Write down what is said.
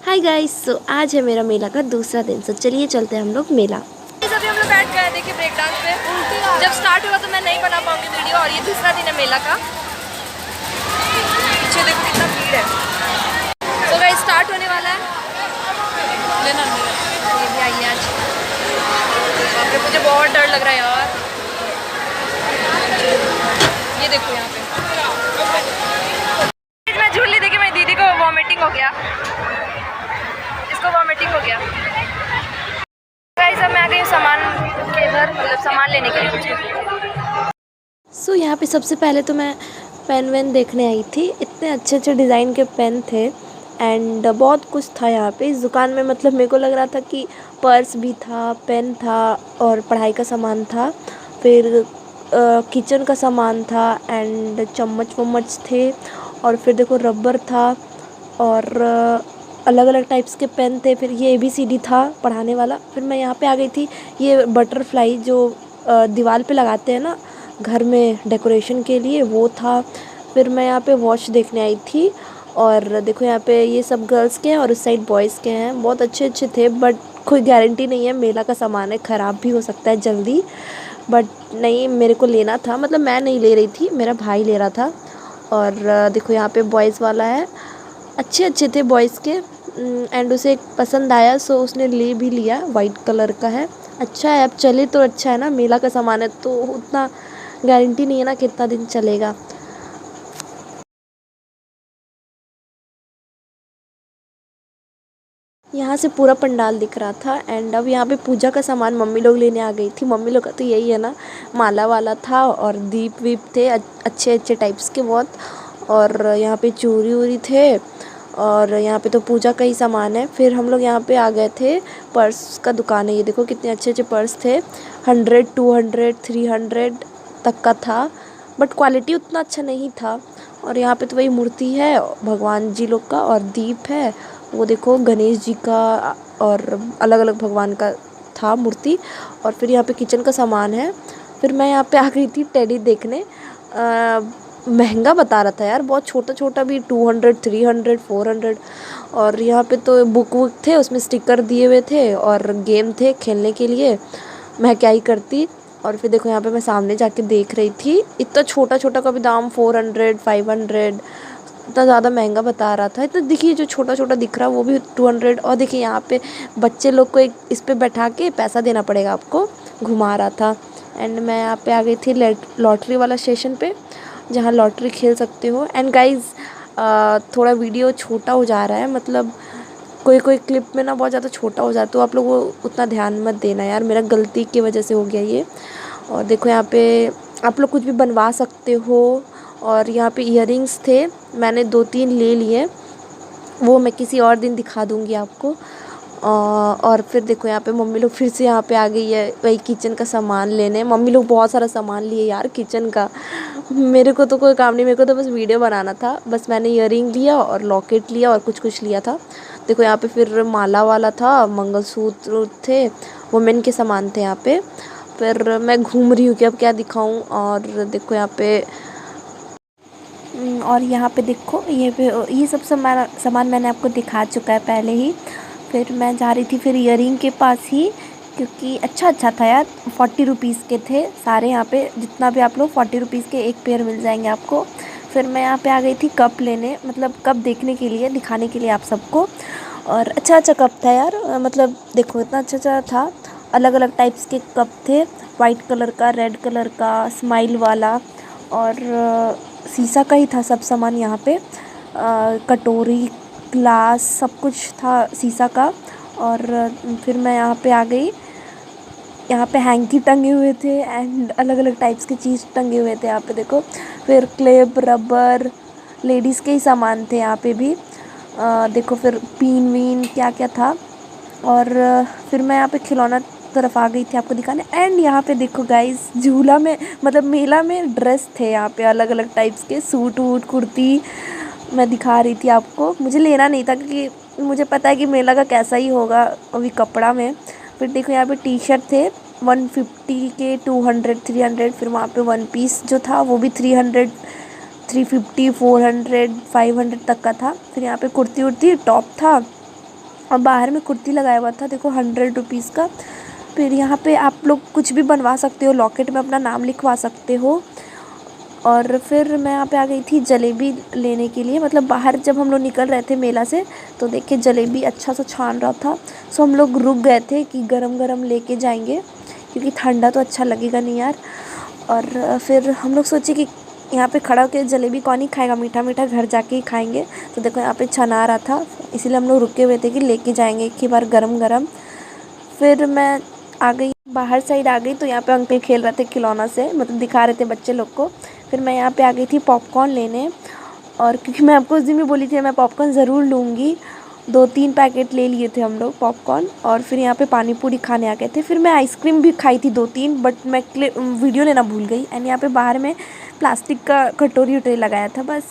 Hi guys, सो आज है मेरा मेला का दूसरा दिन। सो चलिए चलते हैं हम लोग मेला। अभी हम लोग बैठ गए देखिए ब्रेक डांस पे। जब स्टार्ट हुआ तो मैं नहीं बना पाऊंगी वीडियो, और ये दूसरा दिन है मेला का। पीछे देखो कितना भीड़ है। तो गाइस स्टार्ट होने वाला है। लेना ये भी आई है आज। बाप रे, मुझे बहुत डर लग रहा है यार। ये देखो यहाँ पे मैं झूल ली। देखिए मेरी दीदी को वॉमिटिंग हो गया, इसको वॉमिटिंग हो गया। गाइस अब मैं आ गई हूँ सामान के घर, मतलब सामान लेने के लिए मुझे। सो यहाँ पे सबसे पहले तो मैं पेन वेन देखने आई थी। इतने अच्छे अच्छे डिज़ाइन के पेन थे एंड बहुत कुछ था यहाँ पे इस दुकान में। मतलब मेरे को लग रहा था कि पर्स भी था, पेन था और पढ़ाई का सामान था, फिर किचन का सामान था एंड चम्मच वम्मच थे, और फिर देखो रबर था और अलग अलग टाइप्स के पेन थे। फिर ये ABCD था पढ़ाने वाला। फिर मैं यहाँ पे आ गई थी, ये बटरफ्लाई जो दीवार पे लगाते हैं ना घर में डेकोरेशन के लिए, वो था। फिर मैं यहाँ पे वॉच देखने आई थी, और देखो यहाँ पे ये सब गर्ल्स के हैं और उस साइड बॉयज़ के हैं। बहुत अच्छे अच्छे थे, बट कोई गारंटी नहीं है, मेला का सामान है, ख़राब भी हो सकता है जल्दी। बट नहीं, मेरे को लेना था, मतलब मैं नहीं ले रही थी, मेरा भाई ले रहा था। और देखो यहाँ पे बॉयज़ वाला है, अच्छे अच्छे थे बॉयज़ के। एंड उसे एक पसंद आया, सो उसने ले भी लिया। वाइट कलर का है, अच्छा है। अब चले तो अच्छा है ना, मेला का सामान है तो उतना गारंटी नहीं है ना कितना दिन चलेगा। यहाँ से पूरा पंडाल दिख रहा था। एंड अब यहाँ पे पूजा का सामान मम्मी लोग लेने आ गई थी। मम्मी लोग का तो यही है ना, माला वाला था और दीप वीप थे अच्छे अच्छे टाइप्स के बहुत। और यहाँ पे चूड़ी वूड़ी थे, और यहाँ पे तो पूजा का ही सामान है। फिर हम लोग यहाँ पे आ गए थे, पर्स का दुकान है। ये देखो कितने अच्छे अच्छे पर्स थे, 100, 200, 300 तक का था, बट क्वालिटी उतना अच्छा नहीं था। और यहाँ पे तो वही मूर्ति है भगवान जी लोग का, और दीप है, वो देखो गणेश जी का, और अलग अलग भगवान का था मूर्ति। और फिर यहाँ पे किचन का सामान है। फिर मैं यहाँ पे आ गई थी टेडी देखने। महंगा बता रहा था यार, बहुत छोटा छोटा भी, 200, 300, 400। और यहाँ पे तो बुक वुक थे, उसमें स्टिकर दिए हुए थे और गेम थे खेलने के लिए। मैं क्या ही करती। और फिर देखो यहाँ पे मैं सामने जाके देख रही थी, इतना छोटा छोटा का भी दाम 400, 500, इतना ज़्यादा महंगा बता रहा था। इतना देखिए जो छोटा छोटा दिख रहा है वो भी 200। और देखिए यहाँ पे बच्चे लोग को एक इस पे बैठा के पैसा देना पड़ेगा आपको, घुमा रहा था। एंड मैं यहाँ पे आ गई थी लॉटरी वाला स्टेशन पे, जहाँ लॉटरी खेल सकते हो। एंड गाइज थोड़ा वीडियो छोटा हो जा रहा है, मतलब कोई कोई क्लिप में ना बहुत ज़्यादा छोटा हो जाता, तो आप लोग वो उतना ध्यान मत देना यार, मेरा गलती की वजह से हो गया ये। और देखो यहाँ पे आप लोग कुछ भी बनवा सकते हो। और यहाँ पे इयररिंग्स थे, मैंने 2-3 ले लिए, वो मैं किसी और दिन दिखा दूँगी आपको। और फिर देखो यहाँ पे मम्मी लोग फिर से यहाँ पे आ गई है वही किचन का सामान लेने। मम्मी लोग बहुत सारा सामान लिए यार किचन का। मेरे को तो कोई काम नहीं, मेरे को तो बस वीडियो बनाना था। बस मैंने इयररिंग लिया और लॉकेट लिया और कुछ कुछ लिया था। देखो यहाँ पे फिर माला वाला था, मंगलसूत्र थे, वुमेन के सामान थे यहाँ पे। फिर मैं घूम रही हूँ कि अब क्या दिखाऊँ। और देखो यहाँ पे और यहाँ पे देखो ये सब सामान मैंने आपको दिखा चुका है पहले ही। फिर मैं जा रही थी फिर इयररिंग के पास ही, क्योंकि अच्छा अच्छा था यार। 40 रुपीज़ के थे सारे, यहाँ पे जितना भी आप लोग 40 रुपीज़ के एक पेयर मिल जाएंगे आपको। फिर मैं यहाँ पे आ गई थी कप लेने, मतलब कप देखने के लिए, दिखाने के लिए आप सबको। और अच्छा अच्छा कप था यार, मतलब देखो इतना अच्छा अच्छा था। अलग अलग टाइप्स के कप थे, वाइट कलर का, रेड कलर का, स्माइल वाला, और शीशा का ही था सब सामान यहाँ पे। कटोरी, ग्लास, सब कुछ था शीशा का। और फिर मैं यहाँ पे आ गई, यहाँ पे हैंकी टंगे हुए थे एंड अलग अलग टाइप्स के चीज़ टंगे हुए थे यहाँ पे देखो। फिर क्लिप, रबर, लेडीज़ के ही सामान थे यहाँ पे भी। देखो फिर पिन वीन क्या क्या था। और फिर मैं यहाँ पे खिलौना तरफ आ गई थी आपको दिखाने। एंड यहाँ पे देखो गाइस, झूला में, मतलब मेला में ड्रेस थे यहाँ पे अलग अलग टाइप्स के, सूट वूट, कुर्ती मैं दिखा रही थी आपको। मुझे लेना नहीं था क्योंकि मुझे पता है कि मेला का कैसा ही होगा अभी कपड़ा में। फिर देखो यहाँ पे टी शर्ट थे 150 के, 200, 300। फिर वहाँ पे वन पीस जो था वो भी 300, 350, 400, 500 तक का था। फिर यहाँ पे कुर्ती उर्ती टॉप था, और बाहर में कुर्ती लगाया हुआ था, देखो 100 रुपीज़ का। फिर यहाँ पे आप लोग कुछ भी बनवा सकते हो, लॉकेट में अपना नाम लिखवा सकते हो। और फिर मैं यहाँ पे आ गई थी जलेबी लेने के लिए, मतलब बाहर जब हम लोग निकल रहे थे मेला से तो देखिए जलेबी अच्छा सा छान रहा था। सो हम लोग रुक गए थे कि गरम गरम लेके जाएंगे, क्योंकि ठंडा तो अच्छा लगेगा नहीं यार। और फिर हम लोग सोचे कि यहाँ पे खड़ा होकर जलेबी कौन ही खाएगा, मीठा मीठा घर जाके ही खाएंगे। तो देखो यहाँ पे छना रहा था, इसीलिए हम लोग रुके हुए थे कि लेके जाएंगे एक ही बार गरम गरम। फिर मैं आ गई बाहर साइड आ गई, तो यहाँ पे अंकल खेल रहे थे खिलौना से, मतलब दिखा रहे थे बच्चे लोग को। फिर मैं यहाँ पे आ गई थी पॉपकॉर्न लेने, और क्योंकि मैं आपको उस दिन भी बोली थी मैं पॉपकॉर्न ज़रूर लूँगी, 2-3 पैकेट ले लिए थे हम लोग पॉपकॉर्न। और फिर यहाँ पे पानी पूरी खाने आ गए थे। फिर मैं आइसक्रीम भी खाई थी 2-3, बट मैं वीडियो लेना भूल गई। एंड यहाँ पे बाहर में प्लास्टिक का कटोरी उटोरी लगाया था बस।